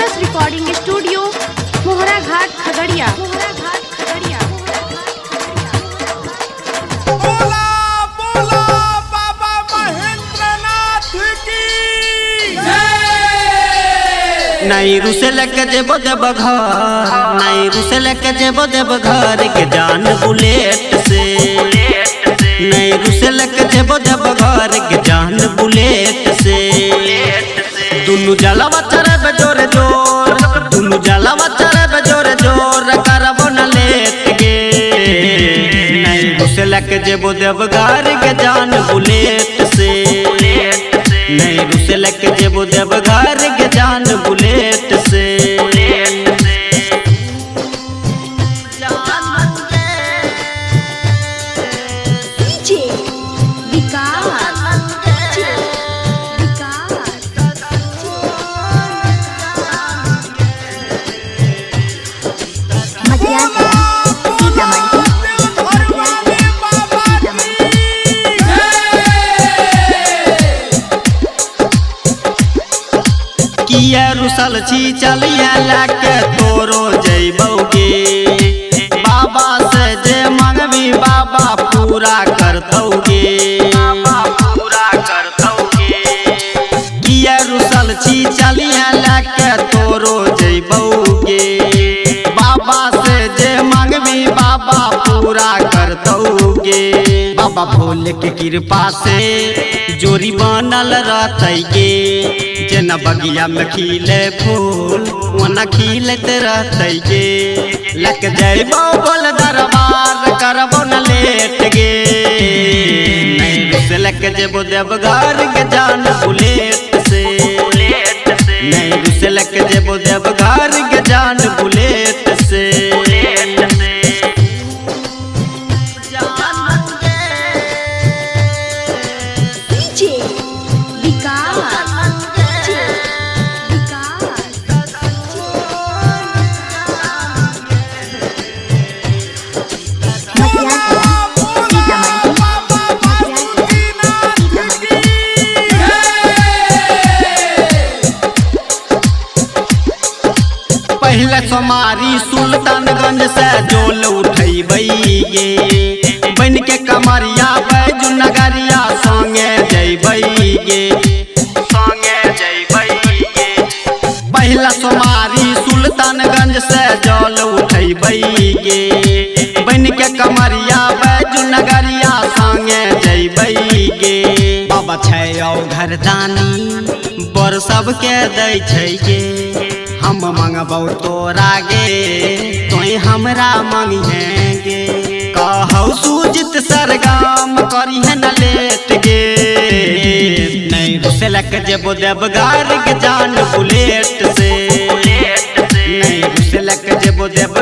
आदर्श recording studio मोहरा घाट खगड़िया। बोला बोला बाबा महेंद्रनाथ की नहीं रुसे लेके जेबो देव घर, नहीं रुसे लेके जेबो देव घर के जान बुलेट से, नहीं रुसे लेके जेबो देव घर के जान बुलेट से। दुनु जलावा चढ़े जोरे जोर, दुनु जलावा चढ़े जोरे जोर करबो न लेट गे। नहीं रुसे लेके जेबो देव घर के जान बुलेट से, नहीं रुसे लेके जेबो देव घर के जान बुलेट से। किया रुसल छी चलिया लाके तोरो जैबोगे, बाबा से जे मांगबी बाबा पूरा करतोगे, पूरा करतोगे। किया रुसल छी चलिया लाके तोरो जैबोगे, बाबा से जे मांगबी बाबा पूरा करतोगे। बाबा भोले के कृपा से जोरी बनल रहतै गे, जेना बगिया में खिले फूल वना खिलत रहतै गे। लक जैबो बोल दरबार करबो न लेट गे, नहीं रुसे लेके जेबो देव घर के जान बुलेट से, नहीं रुसे लेके जेबो देव घर के जान बुलेट से। पहले सोमारी सुल्तानगंज से जोल उठैबै गे, बन के कमरिया बैजू नगरिया संगे जैबै गे, संगे जैबै गे। पहला सोमारी सुल्तानगंज से जोल उठैबै गे, बन के कमरिया बैजू नगरिया संगे जैबै गे। बाबा छै घरदानी बर सबके दै छै गे, हम मंगबौ तोरा गे तोय हमरा मंगिहे गे। कहौ सुजित सरगम करिहे न लेट गे, नहीं रुसे लेके जेबो देव घर के जान बुलेट से, नहीं रुसे लेके जेबो देव